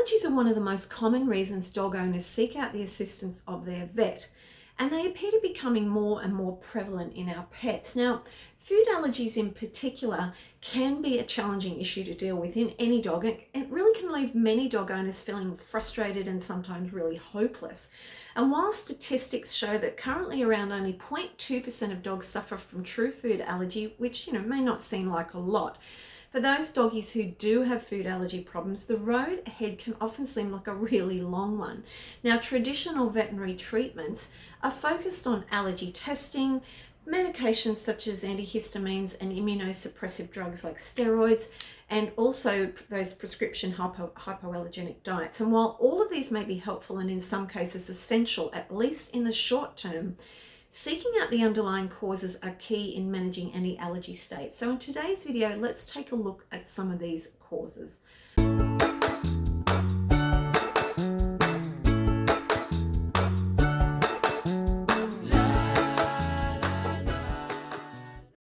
Allergies are one of the most common reasons dog owners seek out the assistance of their vet, and they appear to be becoming more and more prevalent in our pets. Now, food allergies in particular can be a challenging issue to deal with in any dog. It really can leave many dog owners feeling frustrated and sometimes really hopeless. And while statistics show that currently around only 0.2% of dogs suffer from true food allergy, which may not seem like a lot, for those doggies who do have food allergy problems, the road ahead can often seem like a really long one. Now, traditional veterinary treatments are focused on allergy testing, medications such as antihistamines and immunosuppressive drugs like steroids, and also those prescription hypoallergenic diets. And while all of these may be helpful and in some cases essential, at least in the short term, seeking out the underlying causes are key in managing any allergy state. So in today's video, let's take a look at some of these causes.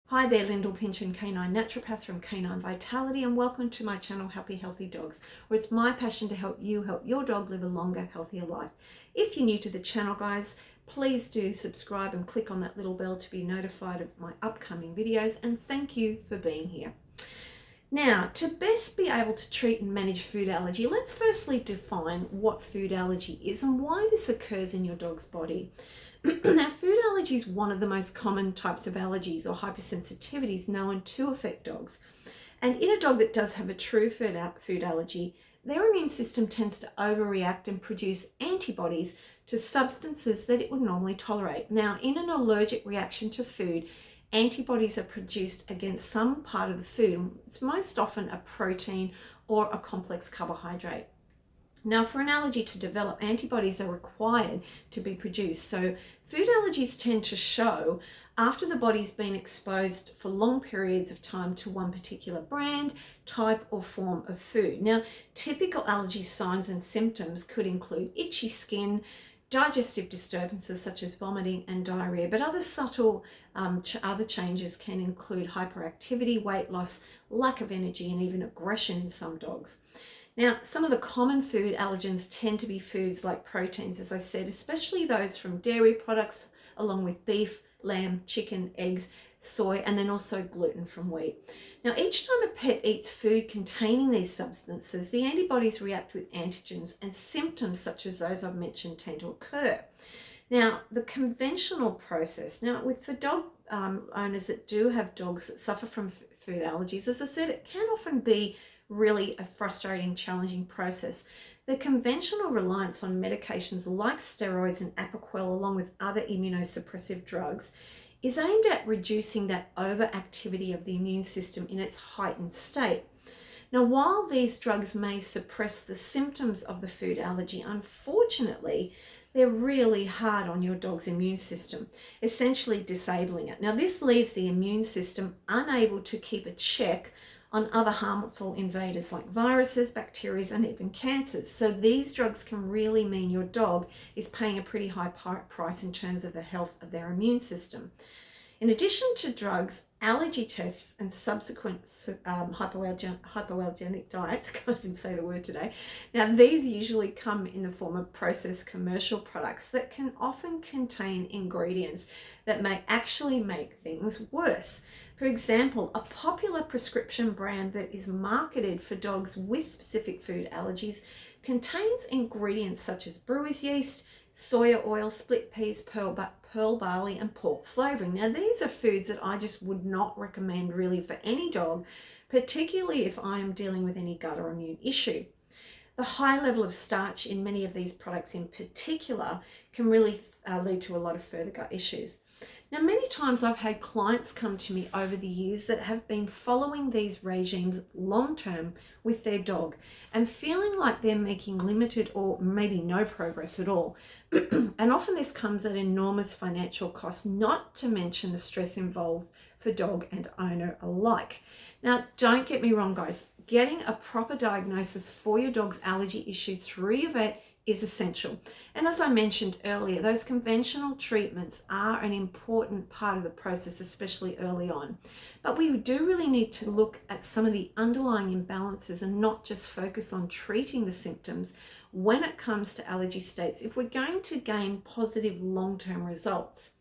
Hi there, Lyndall Pinchin, Canine Naturopath from Canine Vitality, and welcome to my channel, Happy Healthy Dogs, where it's my passion to help you help your dog live a longer, healthier life. If you're new to the channel, guys, please do subscribe and click on that little bell to be notified of my upcoming videos, and thank you for being here. Now, to best be able to treat and manage food allergy, let's firstly define what food allergy is and why this occurs in your dog's body. Now, food allergy is one of the most common types of allergies or hypersensitivities known to affect dogs. And in a dog that does have a true food allergy, their immune system tends to overreact and produce antibodies to substances that it would normally tolerate. Now, in an allergic reaction to food, antibodies are produced against some part of the food. It's most often a protein or a complex carbohydrate. Now, for an allergy to develop, antibodies are required to be produced. So food allergies tend to show after the body's been exposed for long periods of time to one particular brand, type or form of food. Now, typical allergy signs and symptoms could include itchy skin, digestive disturbances such as vomiting and diarrhea, but other subtle other changes can include hyperactivity, weight loss, lack of energy, and even aggression in some dogs. Now, some of the common food allergens tend to be foods like proteins, as I said, especially those from dairy products, along with beef, lamb, chicken, eggs, soy, and then also gluten from wheat. Now, each time a pet eats food containing these substances, the antibodies react with antigens, and symptoms such as those I've mentioned tend to occur. Now, the conventional process, for dog owners that do have dogs that suffer from food allergies, as I said, it can often be really a frustrating, challenging process. The conventional reliance on medications like steroids and Apoquel, along with other immunosuppressive drugs, is aimed at reducing that overactivity of the immune system in its heightened state. Now, while these drugs may suppress the symptoms of the food allergy, unfortunately, they're really hard on your dog's immune system, essentially disabling it. Now, this leaves the immune system unable to keep a check on other harmful invaders like viruses, bacteria, and even cancers. So these drugs can really mean your dog is paying a pretty high price in terms of the health of their immune system. In addition to drugs, allergy tests and subsequent hypoallergenic diets, can't even say the word today. Now, these usually come in the form of processed commercial products that can often contain ingredients that may actually make things worse. For example, a popular prescription brand that is marketed for dogs with specific food allergies contains ingredients such as brewer's yeast, soya oil, split peas, pearl barley, and pork flavoring. Now, these are foods that I just would not recommend really for any dog, particularly if I am dealing with any gut or immune issue. The high level of starch in many of these products in particular can really lead to a lot of further gut issues. Now, many times I've had clients come to me over the years that have been following these regimes long term with their dog and feeling like they're making limited or maybe no progress at all. And often this comes at enormous financial cost, not to mention the stress involved for dog and owner alike. Now, don't get me wrong, guys. Getting a proper diagnosis for your dog's allergy issue through your vet is essential. And as I mentioned earlier, those conventional treatments are an important part of the process, especially early on. But we do really need to look at some of the underlying imbalances and not just focus on treating the symptoms when it comes to allergy states if we're going to gain positive long-term results.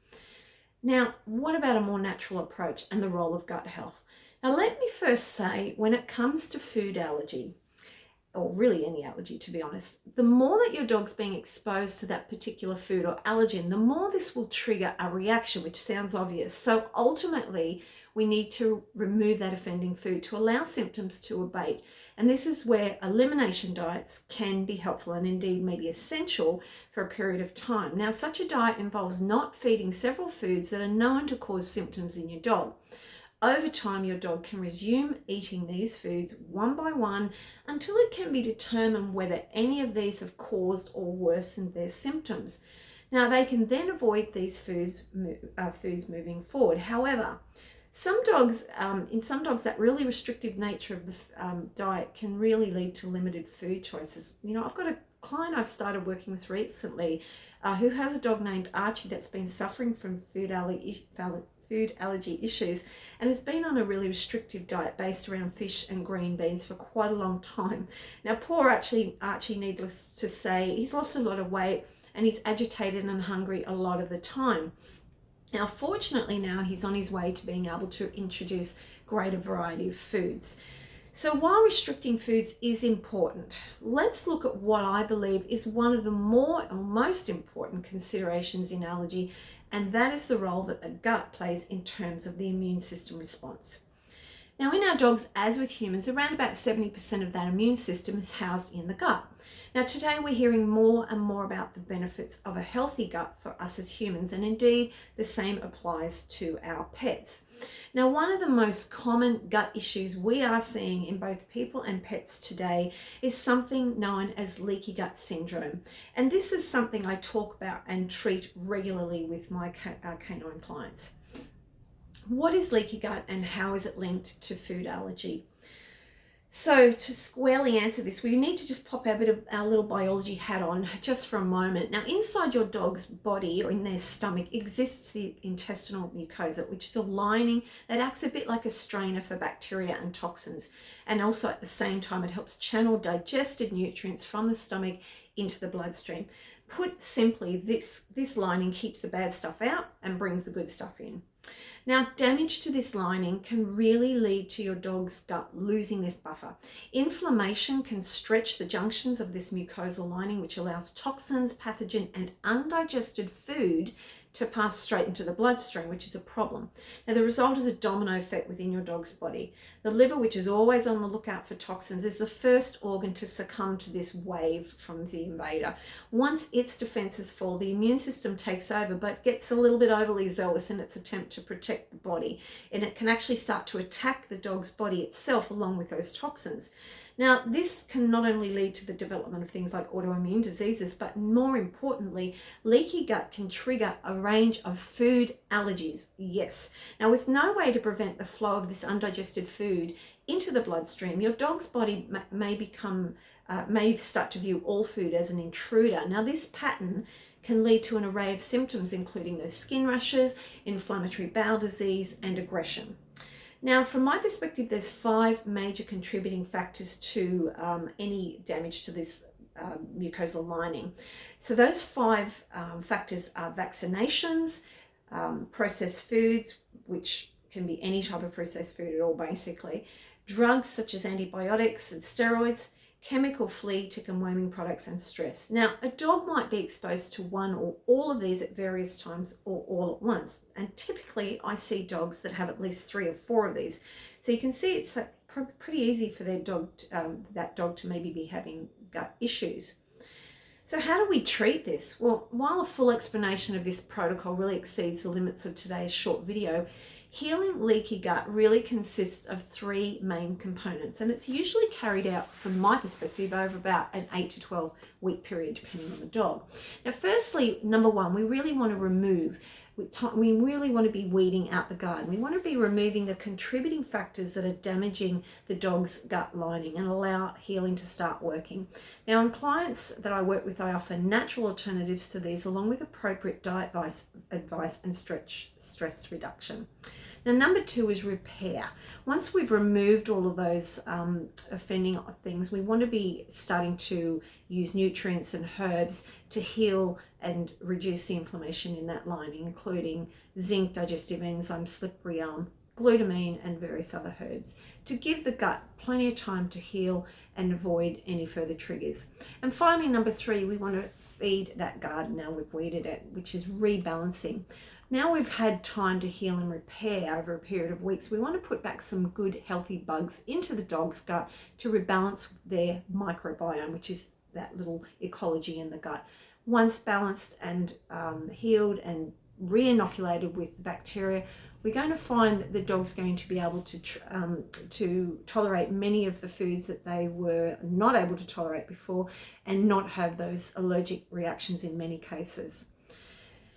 Now, what about a more natural approach and the role of gut health? Now, let me first say, when it comes to food allergy, or really any allergy to be honest, the more that your dog's being exposed to that particular food or allergen, the more this will trigger a reaction, which sounds obvious. So ultimately, we need to remove that offending food to allow symptoms to abate. And this is where elimination diets can be helpful and indeed may be essential for a period of time. Now, such a diet involves not feeding several foods that are known to cause symptoms in your dog. Over time, your dog can resume eating these foods one by one until it can be determined whether any of these have caused or worsened their symptoms. Now, they can then avoid these foods moving forward. However, in some dogs, that really restrictive nature of the diet can really lead to limited food choices. You know, I've got a client I've started working with recently who has a dog named Archie that's been suffering from food allergy issues and has been on a really restrictive diet based around fish and green beans for quite a long time. Now, poor Archie, needless to say, he's lost a lot of weight and he's agitated and hungry a lot of the time. Now, fortunately, now he's on his way to being able to introduce greater variety of foods. So while restricting foods is important, let's look at what I believe is one of the most important considerations in allergy, and that is the role that the gut plays in terms of the immune system response. Now, in our dogs, as with humans, around about 70% of that immune system is housed in the gut. Now, today we're hearing more and more about the benefits of a healthy gut for us as humans, and indeed the same applies to our pets. Now, one of the most common gut issues we are seeing in both people and pets today is something known as leaky gut syndrome. And this is something I talk about and treat regularly with my canine clients. What is leaky gut and how is it linked to food allergy? So to squarely answer this, we need to just pop our little biology hat on just for a moment. Now, inside your dog's body or in their stomach exists the intestinal mucosa, which is a lining that acts a bit like a strainer for bacteria and toxins. And also at the same time, it helps channel digested nutrients from the stomach into the bloodstream. Put simply, this lining keeps the bad stuff out and brings the good stuff in. Now, damage to this lining can really lead to your dog's gut losing this buffer. Inflammation can stretch the junctions of this mucosal lining, which allows toxins, pathogen, and undigested food to pass straight into the bloodstream, which is a problem. Now, the result is a domino effect within your dog's body. The liver, which is always on the lookout for toxins, is the first organ to succumb to this wave from the invader. Once its defenses fall, the immune system takes over, but gets a little bit overly zealous in its attempt to protect the body. And it can actually start to attack the dog's body itself along with those toxins. Now, this can not only lead to the development of things like autoimmune diseases, but more importantly, leaky gut can trigger a range of food allergies. Yes. Now, with no way to prevent the flow of this undigested food into the bloodstream, your dog's body may start to view all food as an intruder. Now, this pattern can lead to an array of symptoms, including those skin rashes, inflammatory bowel disease, and aggression. Now, from my perspective, there's 5 major contributing factors to any damage to this mucosal lining. So those 5 factors are vaccinations, processed foods, which can be any type of processed food at all basically, drugs such as antibiotics and steroids, chemical flea, tick and worming products, and stress. Now, a dog might be exposed to one or all of these at various times or all at once. And typically I see dogs that have at least 3 or 4 of these. So you can see it's pretty easy for their dog, that dog to maybe be having gut issues. So how do we treat this? Well, while a full explanation of this protocol really exceeds the limits of today's short video, healing leaky gut really consists of 3 main components, and it's usually carried out, from my perspective, over about an 8 to 12 week period, depending on the dog. Now, firstly, number 1, we really want to remove we really want to be weeding out the garden. We want to be removing the contributing factors that are damaging the dog's gut lining and allow healing to start working. Now, in clients that I work with, I offer natural alternatives to these along with appropriate diet advice and stress reduction. Now, number 2 is repair. Once we've removed all of those offending things, we want to be starting to use nutrients and herbs to heal and reduce the inflammation in that lining, including zinc, digestive enzymes, slippery elm, glutamine, and various other herbs, to give the gut plenty of time to heal and avoid any further triggers. And finally, number 3, we want to feed that garden now we've weeded it, which is rebalancing. Now we've had time to heal and repair over a period of weeks, we want to put back some good healthy bugs into the dog's gut to rebalance their microbiome, which is that little ecology in the gut. Once balanced and healed and re-inoculated with bacteria, we're going to find that the dog's going to be able to tolerate many of the foods that they were not able to tolerate before and not have those allergic reactions in many cases.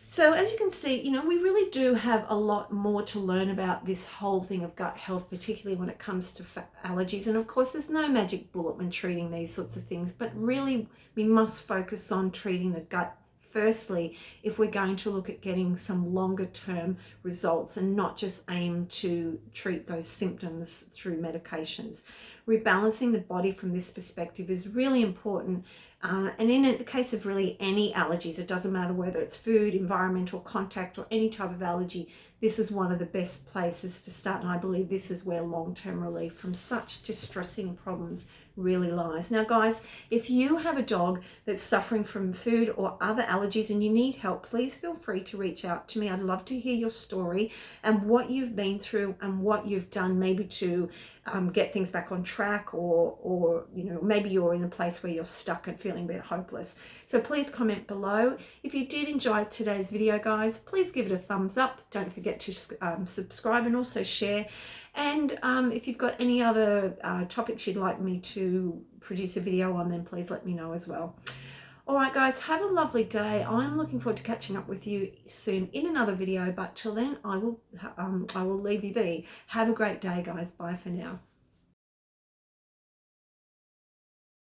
So as you can see, we really do have a lot more to learn about this whole thing of gut health, particularly when it comes to allergies. And of course, there's no magic bullet when treating these sorts of things, but really we must focus on treating the gut firstly if we're going to look at getting some longer term results and not just aim to treat those symptoms through medications. Rebalancing the body from this perspective is really important. And in the case of really any allergies, it doesn't matter whether it's food, environmental contact, or any type of allergy, this is one of the best places to start. And I believe this is where long-term relief from such distressing problems really lies. Now guys, if you have a dog that's suffering from food or other allergies and you need help, please feel free to reach out to me. I'd love to hear your story and what you've been through and what you've done maybe to get things back on track, or maybe you're in a place where you're stuck and feeling a bit hopeless. So please comment below. If you did enjoy today's video, guys, please give it a thumbs up. Don't forget to subscribe and also share. And if you've got any other topics you'd like me to produce a video on, then please let me know as well. All right, guys, have a lovely day. I'm looking forward to catching up with you soon in another video, but till then, I will leave you be. Have a great day, guys. Bye for now.